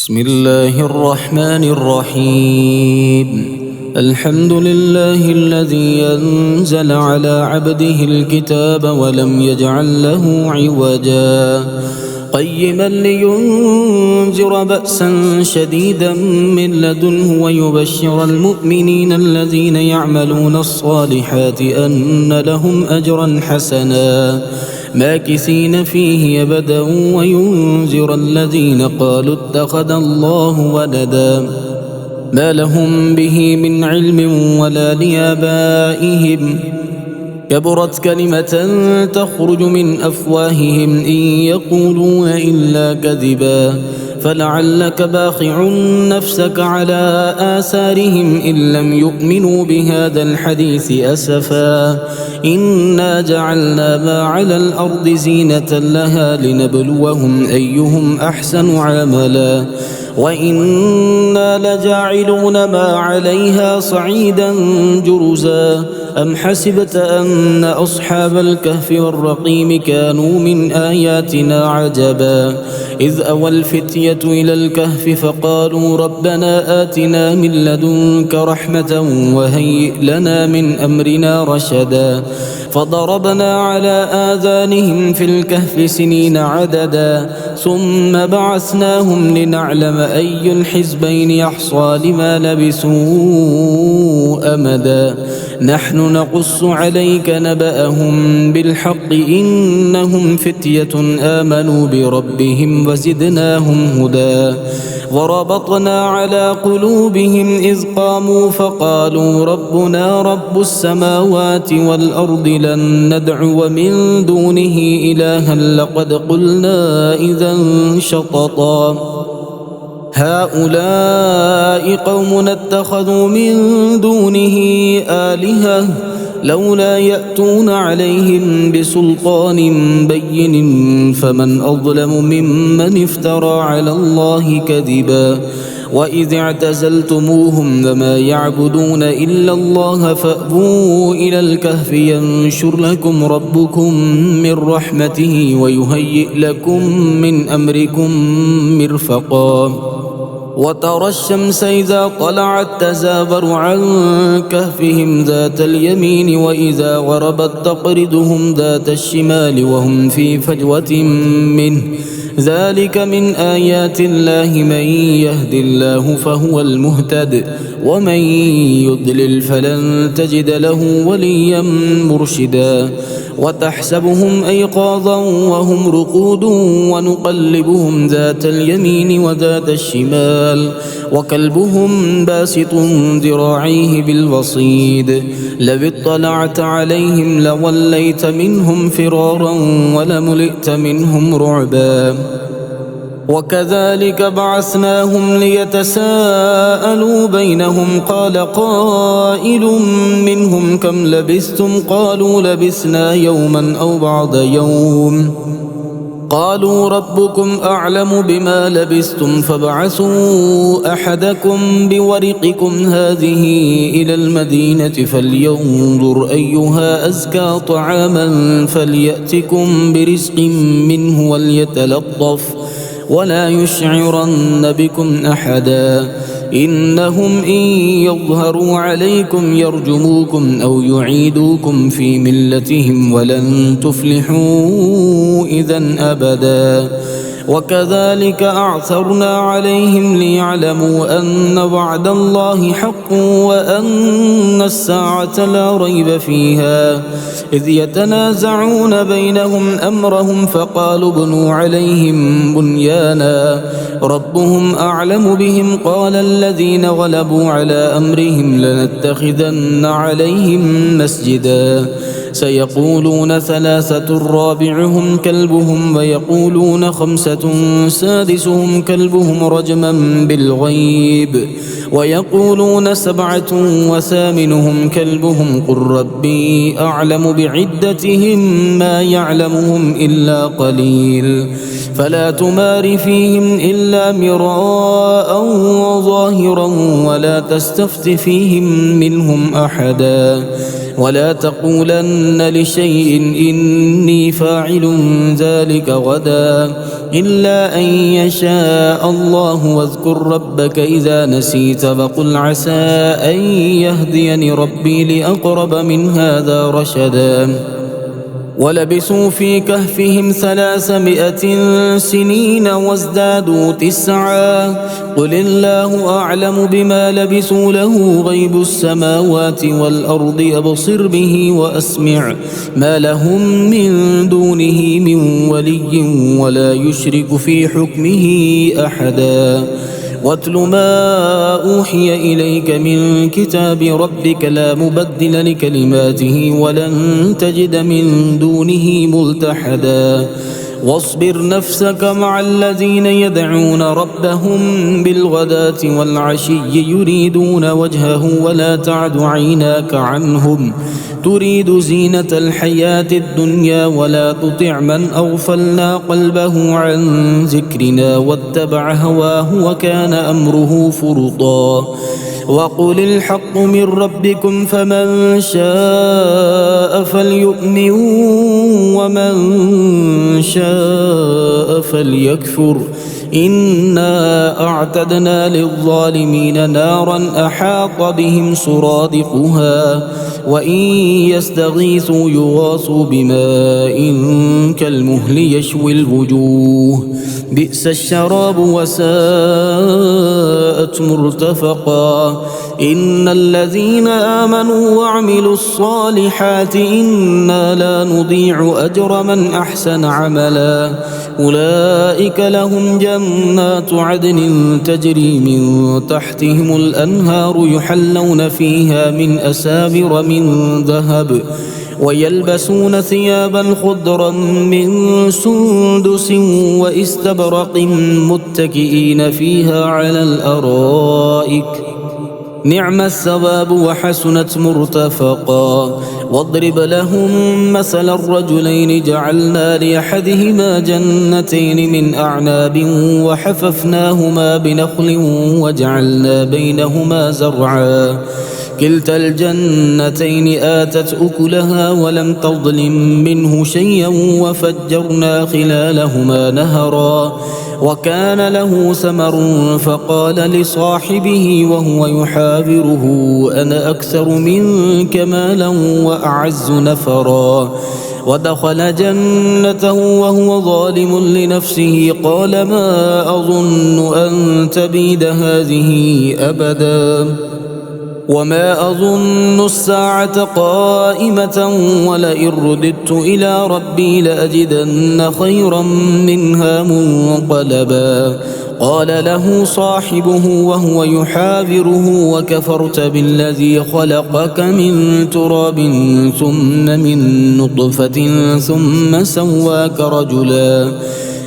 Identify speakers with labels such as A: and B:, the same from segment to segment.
A: بسم الله الرحمن الرحيم. الحمد لله الذي أنزل على عبده الكتاب ولم يجعل له عوجا قيما لينذر بأسا شديدا من لدنه ويبشر المؤمنين الذين يعملون الصالحات أن لهم أجرا حسنا ماكثين فيه أبدا وينذر الذين قالوا اتخذ الله ولدا ما لهم به من علم ولا لآبائهم كبرت كلمة تخرج من أفواههم إن يقولون إلا كذبا فلعلك باخع نفسك على آثارهم إن لم يؤمنوا بهذا الحديث أسفا إنا جعلنا ما على الأرض زينة لها لنبلوهم أيهم أحسن عملا وإنا لجاعلون ما عليها صعيدا جرزا أم حسبت أن أصحاب الكهف والرقيم كانوا من آياتنا عجبا إذ أوى الفتية إلى الكهف فقالوا ربنا آتنا من لدنك رحمة وهيئ لنا من أمرنا رشدا فضربنا على آذانهم في الكهف سنين عددا ثم بعثناهم لنعلم أي الحزبين يحصى لما لبثوا أمدا نحن نقص عليك نبأهم بالحق إنهم فتية آمنوا بربهم وزدناهم هدى وربطنا على قلوبهم إذ قاموا فقالوا ربنا رب السماوات والأرض لن ندعو من دونه إلها لقد قلنا إذا شططا هؤلاء قوم اتخذوا من دونه آلهة لولا يأتون عليهم بسلطان بين فمن أظلم ممن افترى على الله كذبا وإذ اعتزلتموهم وما يعبدون إلا الله فأووا إلى الكهف ينشر لكم ربكم من رحمته ويهيئ لكم من أمركم مرفقا وترى الشمس إذا طلعت تزاور عن كهفهم ذات اليمين وإذا غربت تقرضهم ذات الشمال وهم في فجوة منه ذلك من آيات الله من يهد الله فهو المهتد ومن يضلل فلن تجد له وليا مرشدا وتحسبهم أيقاظا وهم رقود ونقلبهم ذات اليمين وذات الشمال وكلبهم باسط ذراعيه بالوصيد لو اطلعت عليهم لوليت منهم فرارا ولملئت منهم رعبا وكذلك بعثناهم ليتساءلوا بينهم قال قائل منهم كم لبثتم قالوا لبثنا يوما أو بعض يوم قالوا ربكم أعلم بما لبثتم فابعثوا أحدكم بورقكم هذه إلى المدينة فلينظر أيها أزكى طعاما فليأتكم برزق منه وليتلطف ولا يشعرن بكم أحدا إنهم إن يظهروا عليكم يرجموكم أو يعيدوكم في ملتهم ولن تفلحوا إذا أبدا وكذلك أعثرنا عليهم ليعلموا أن وعد الله حق وأن الساعة لا ريب فيها إذ يتنازعون بينهم أمرهم فقالوا ابنوا عليهم بنيانا ربهم أعلم بهم قال الذين غلبوا على أمرهم لنتخذن عليهم مسجدا سيقولون ثلاثة رابعهم كلبهم ويقولون خمسة سادسهم كلبهم رجما بالغيب ويقولون سبعة وثامنهم كلبهم قل ربي أعلم بعدتهم ما يعلمهم إلا قليل فلا تمار فيهم إلا مراء ظاهرا ولا تستفت فيهم منهم أحدا ولا تقولن لشيء إني فاعل ذلك غدا إلا أن يشاء الله واذكر ربك إذا نسيت فقل عسى أن يهديني ربي لأقرب من هذا رشدا ولبثوا في كهفهم 300 سنين وازدادوا 9 قل الله أعلم بما لبثوا له غيب السماوات والأرض يبصر به وأسمع ما لهم من دونه من ولي ولا يشرك في حكمه أحدا واتل ما أوحي إليك من كتاب ربك لا مبدل لكلماته ولن تجد من دونه ملتحدا واصبر نفسك مع الذين يدعون ربهم بالغداة والعشي يريدون وجهه ولا تعد عيناك عنهم تريد زينة الحياة الدنيا ولا تطع من أغفلنا قلبه عن ذكرنا واتبع هواه وكان أمره فرطا وقل الحق من ربكم فمن شاء فليؤمن ومن شاء فليكفر إنا أعتدنا للظالمين نارا أحاط بهم سرادقها وإن يستغيثوا يغاثوا بماء كالمهل يشوي الوجوه بئس الشراب وساءت مرتفقا إن الذين آمنوا وعملوا الصالحات إنا لا نضيع أجر من أحسن عملا أولئك لهم جنات عدن تجري من تحتهم الأنهار يحلون فيها من أساور من ذهب ويلبسون ثيابا خضرا من سندس واستبرق متكئين فيها على الأرائك نعم الثواب وحسنت مرتفقا واضرب لهم مثل الرجلين جعلنا لأحدهما جنتين من أعناب وحففناهما بنخل وجعلنا بينهما زرعا كلتا الجنتين آتت أكلها ولم تظلم منه شيئا وفجرنا خلالهما نهرا وكان له ثمر فقال لصاحبه وهو يحاوره أنا أكثر منك مالا وأعز نفرا ودخل جنته وهو ظالم لنفسه قال ما أظن أن تبيد هذه أبدا وما أظن الساعة قائمة ولئن رددت إلى ربي لأجدن خيرا منها منقلبا قال له صاحبه وهو يحاوره وكفرت بالذي خلقك من تراب ثم من نطفة ثم سواك رجلا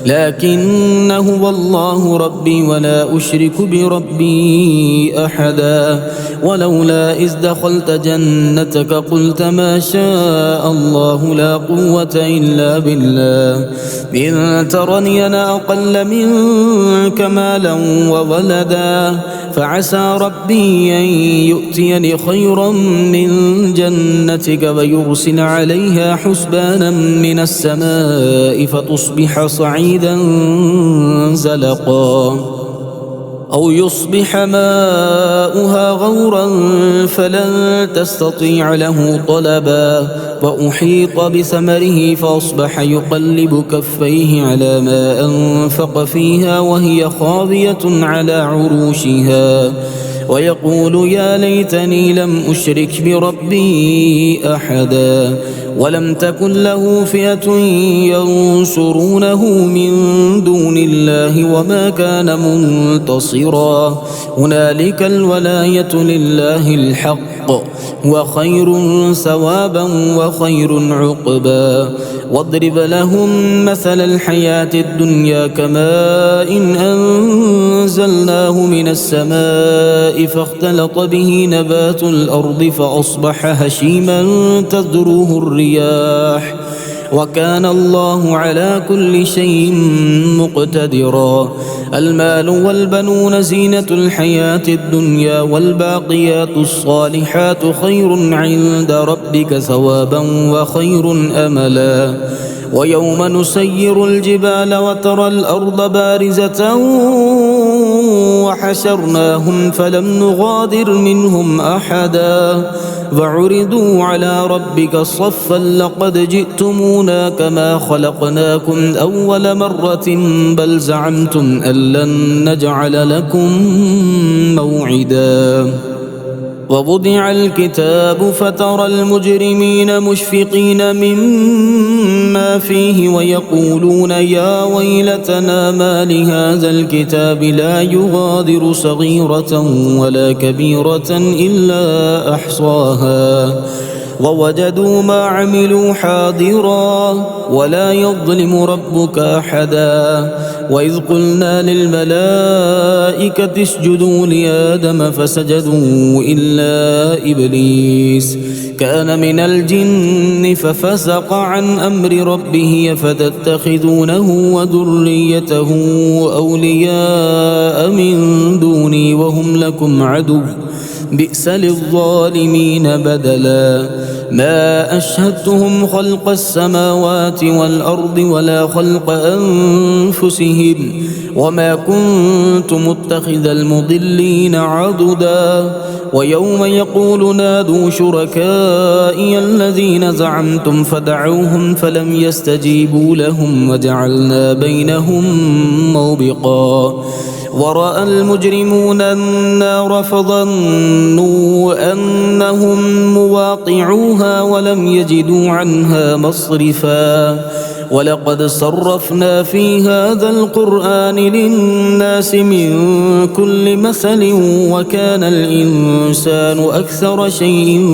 A: لكن هو الله ربي ولا أشرك بربي أحدا ولولا إذ دخلت جنتك قلت ما شاء الله لا قوة إلا بالله إن ترني أنا أقل منك مالا وولدا فعسى ربي أن يؤتيني خيرا من جنتك ويرسل عليها حسبانا من السماء فتصبح صعيدا زلقا أو يصبح ماؤها غورا فلن تستطيع له طلبا وأحيط بثمره فأصبح يقلب كفيه على ما أنفق فيها وهي خاوية على عروشها ويقول يا ليتني لم أشرك بربي أحدا ولم تكن له فئة ينصرونه من دون الله وما كان منتصرا هنالك الولاية لله الحق وخير ثوابا وخير عقبا واضرب لهم مثل الحياة الدنيا كماء إن أنزلناه من السماء فاختلط به نبات الأرض فأصبح هشيما تذروه الرياح وكان الله على كل شيء مقتدرا. المال والبنون زينة الحياة الدنيا، والباقيات الصالحات خير عند ربك ثوابا وخير أملا. ويوم نسير الجبال وترى الأرض بارزة وحشرناهم فلم نغادر منهم أحدا وعرضوا على ربك صفا لقد جئتمونا كما خلقناكم أول مرة بل زعمتم أن لن نجعل لكم موعدا. ووضع الكتاب فترى المجرمين مشفقين مما فيه ويقولون يا ويلتنا ما لهذا الكتاب لا يغادر صغيرة ولا كبيرة إلا أحصاها ووجدوا ما عملوا حاضرا ولا يظلم ربك أحدا. وإذ قلنا للملائكة اسجدوا لآدم فسجدوا إلا إبليس كان من الجن ففسق عن أمر ربه أفتتخذونه وذريته أولياء من دوني وهم لكم عدو بئس للظالمين بدلا. ما أشهدتهم خلق السماوات والأرض ولا خلق أنفسهم وما كنت متخذ المضلين عضدا. ويوم يقول نادوا شركائي الذين زعمتم فدعوهم فلم يستجيبوا لهم وجعلنا بينهم موبقا. ورأى المجرمون النار فظنوا أنهم مواقعوها ولم يجدوا عنها مصرفا. ولقد صرفنا في هذا القرآن للناس من كل مثل وكان الإنسان أكثر شيء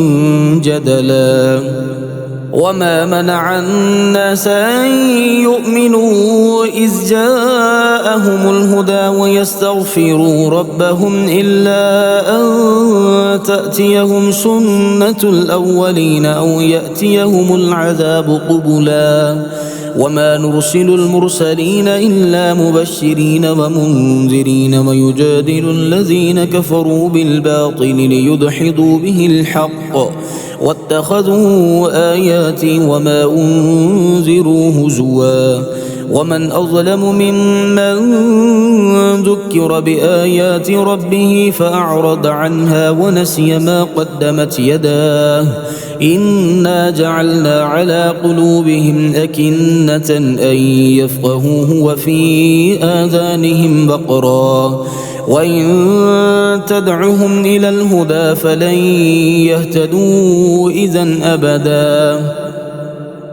A: جدلا. وما منع الناس أن يؤمنوا إذ جاءهم الهدى ويستغفروا ربهم إلا أن تأتيهم سنة الأولين أو يأتيهم العذاب قبلا. وما نرسل المرسلين إلا مبشرين ومنذرين ويجادل الذين كفروا بالباطل ليدحضوا به الحق واتخذوا آياتي وما أنذروا هزوا. ومن أظلم ممن ذكر بآيات ربه فأعرض عنها ونسي ما قدمت يداه إنا جعلنا على قلوبهم أكنة أن يفقهوه وفي آذانهم وقرا وإن تدعهم إلى الهدى فلن يهتدوا إذا أبدا.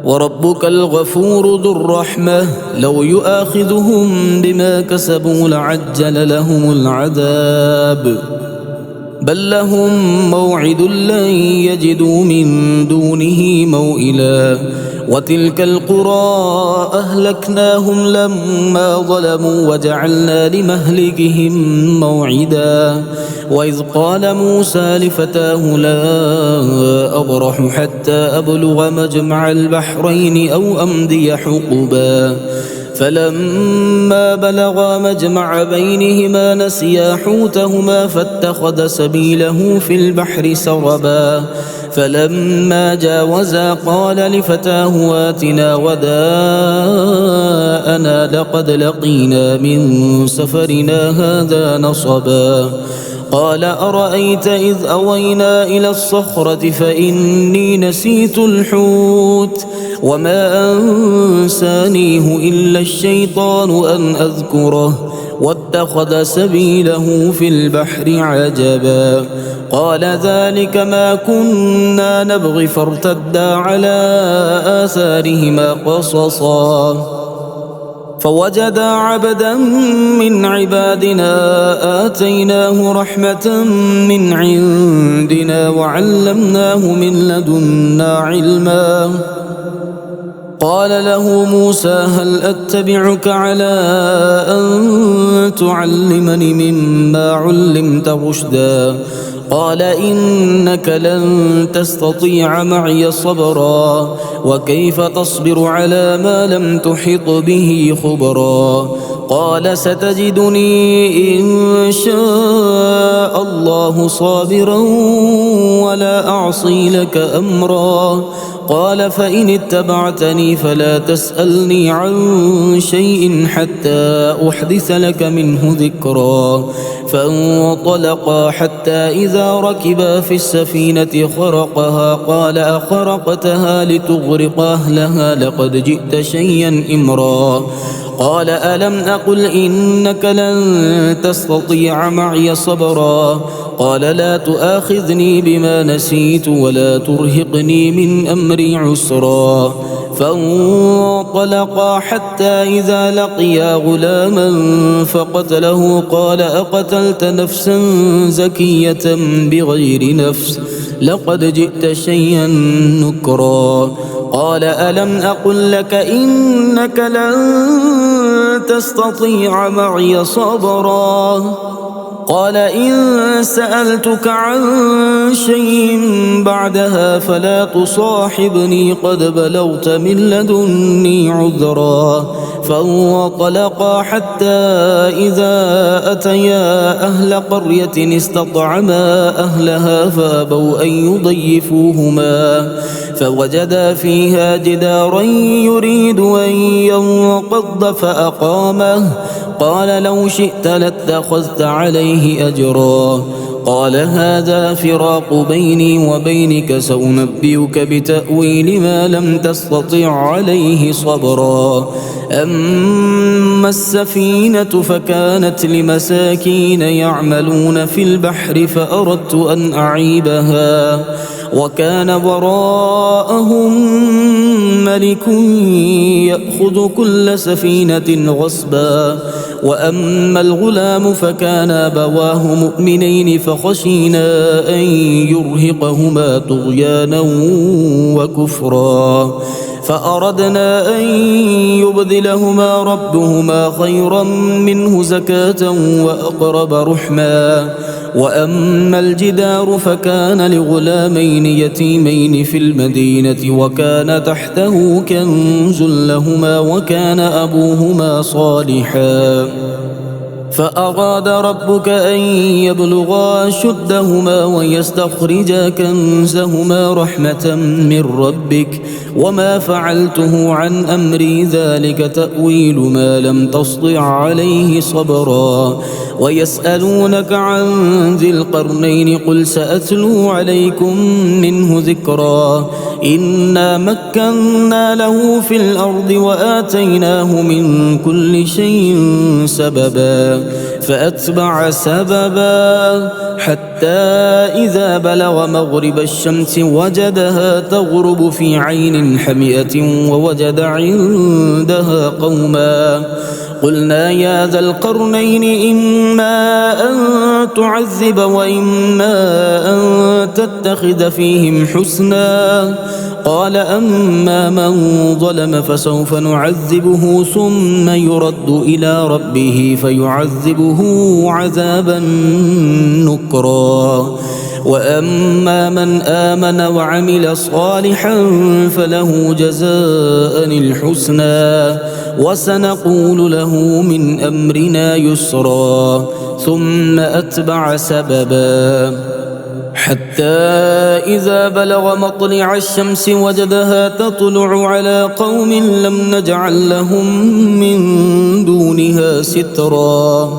A: وربك الغفور ذو الرحمة لو يؤاخذهم بما كسبوا لعجل لهم العذاب بل لهم موعد لن يجدوا من دونه موئلا. وتلك القرى أهلكناهم لما ظلموا وجعلنا لمهلكهم موعدا. وإذ قال موسى لفتاه لا أبرح حتى أبلغ مجمع البحرين أو أمضي حقبا فلما بلغا مجمع بينهما نسيا حوتهما فاتخذ سبيله في البحر سربا. فلما جاوزا قال لفتاه آتنا غداءنا لقد لقينا من سفرنا هذا نصبا. قال أرأيت إذ أوينا إلى الصخرة فإني نسيت الحوت وما أنسانيه إلا الشيطان أن أذكره واتخذ سبيله في البحر عجبا. قال ذلك ما كنا نبغي فارتدا على آثارهما قصصا. فوجدا عبدا من عبادنا آتيناه رحمة من عندنا وعلمناه من لدنا علما. قال له موسى هل أتبعك على أن تعلمني مما علمت رشدا قال إنك لن تستطيع معي صبرا وكيف تصبر على ما لم تحط به خبرا قال ستجدني إن شاء الله صابرا ولا أعصي لك أمرا قال فإن اتبعتني فلا تسألني عن شيء حتى أحدث لك منه ذكرا فانطلقا حتى إذا ركبا في السفينة خرقها قال أخرقتها لتغرق أهلها لقد جئت شيئا إمرا قال ألم أقل إنك لن تستطيع معي صبرا قال لا تؤاخذني بما نسيت ولا ترهقني من أمري عسرا فانطلقا حتى إذا لقيا غلاما فقتله قال أقتلت نفسا زكية بغير نفس لقد جئت شيئا نكرا قال ألم أقل لك إنك لن تستطيع معي صبرا قال إن سألتك عن شيء بعدها فلا تصاحبني قد بلغت من لدني عذرا فانطلقا حتى إذا أتيا أهل قرية استطعما أهلها فأبوا أن يضيفوهما فوجدا فيها جدارا يريد أن ينقض فأقامه قال لو شئت لاتخذت عليه أجرا قال هذا فراق بيني وبينك سأنبئك بتأويل ما لم تستطع عليه صبرا أما السفينة فكانت لمساكين يعملون في البحر فأردت أن أعيبها وكان وراءهم ملك يأخذ كل سفينة غصبا وأما الغلام فكان أبواه مؤمنين فخشينا أن يرهقهما طغيانا وكفرا فأردنا أن يبدلهما ربهما خيرا منه زكاة وأقرب رحما وأما الجدار فكان لغلامين يتيمين في المدينة وكان تحته كنز لهما وكان أبوهما صالحا فأراد ربك أن يبلغا أشدهما ويستخرجا كنزهما رحمة من ربك وما فعلته عن أمري ذلك تأويل ما لم تسطع عليه صبرا ويسألونك عن ذي القرنين قل سأتلو عليكم منه ذكرا إنا مكنا له في الأرض وآتيناه من كل شيء سببا فأتبع سببا حتى إذا بلغ مغرب الشمس وجدها تغرب في عين حمئة ووجد عندها قوما قلنا يا ذا القرنين إما أن تعذب وإما أن تتخذ فيهم حسنا قال أما من ظلم فسوف نعذبه ثم يرد إلى ربه فيعذبه عذابا نكرا وأما من آمن وعمل صالحا فله جزاء الحسنى وسنقول له من أمرنا يسرا ثم أتبع سببا حتى إذا بلغ مطلع الشمس وجدها تطلع على قوم لم نجعل لهم من دونها سترا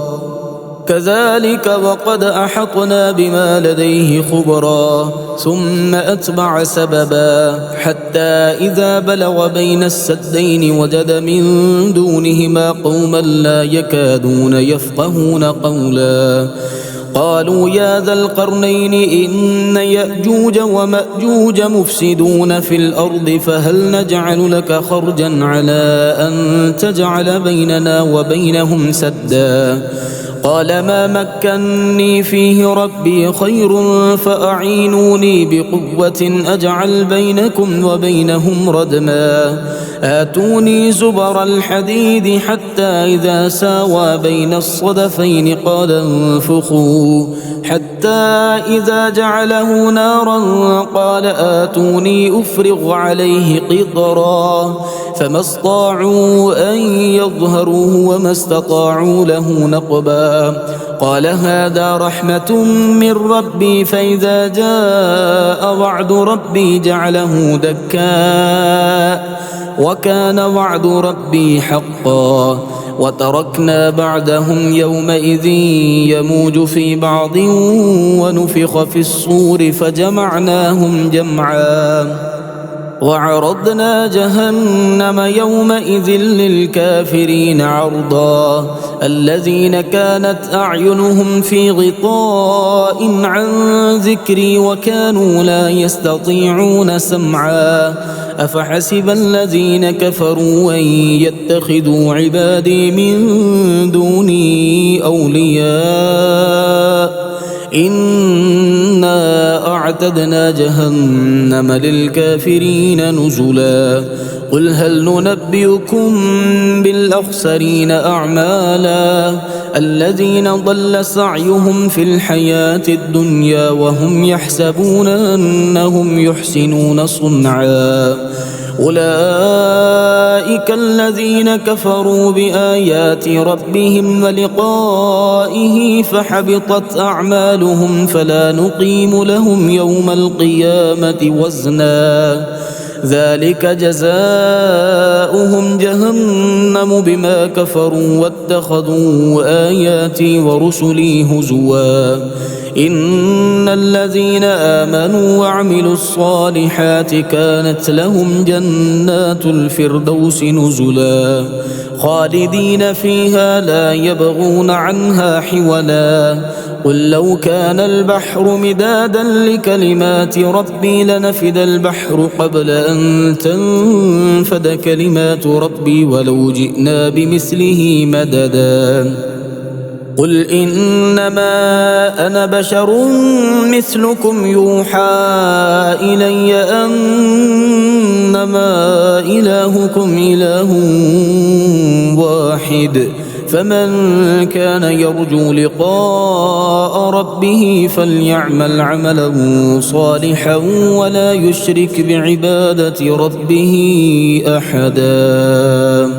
A: كذلك وقد أحطنا بما لديه خبرا ثم أتبع سببا حتى إذا بلغ بين السدين وجد من دونهما قوما لا يكادون يفقهون قولا قالوا يا ذا القرنين إن يأجوج ومأجوج مفسدون في الأرض فهل نجعل لك خرجا على أن تجعل بيننا وبينهم سدا قال ما مكني فيه ربي خير فأعينوني بقوة أجعل بينكم وبينهم ردما آتوني زبر الحديد حتى إذا ساوى بين الصدفين قال انفخوا حتى إذا جعله نارا قال آتوني أفرغ عليه قطرا فما استطاعوا أن يظهروه وما استطاعوا له نقبا قال هذا رحمة من ربي فإذا جاء وعد ربي جعله دكا وكان وعد ربي حقا وتركنا بعدهم يومئذ يموج في بعض ونفخ في الصور فجمعناهم جمعا وعرضنا جهنم يومئذ للكافرين عرضا الذين كانت أعينهم في غطاء عن ذكري وكانوا لا يستطيعون سمعا أفحسب الذين كفروا أن يتخذوا عبادي من دوني أولياء إنا أعتدنا جهنم للكافرين نزلا قل هل ننبئكم بالأخسرين أعمالا الذين ضل سعيهم في الحياة الدنيا وهم يحسبون أنهم يحسنون صنعا أولئك الذين كفروا بآيات ربهم ولقائه فحبطت أعمالهم فلا نقيم لهم يوم القيامة وزنا ذلك جزاؤهم جهنم بما كفروا واتخذوا آياتي ورسلي هزوا إن الذين آمنوا وعملوا الصالحات كانت لهم جنات الفردوس نزلا خالدين فيها لا يبغون عنها حولا قل لو كان البحر مدادا لكلمات ربي لنفد البحر قبل أن تنفد كلمات ربي ولو جئنا بمثله مددا قل إنما أنا بشر مثلكم يوحى إلي أنما إلهكم إله واحد فمن كان يرجو لقاء ربه فليعمل عملا صالحا ولا يشرك بعبادة ربه أحدا.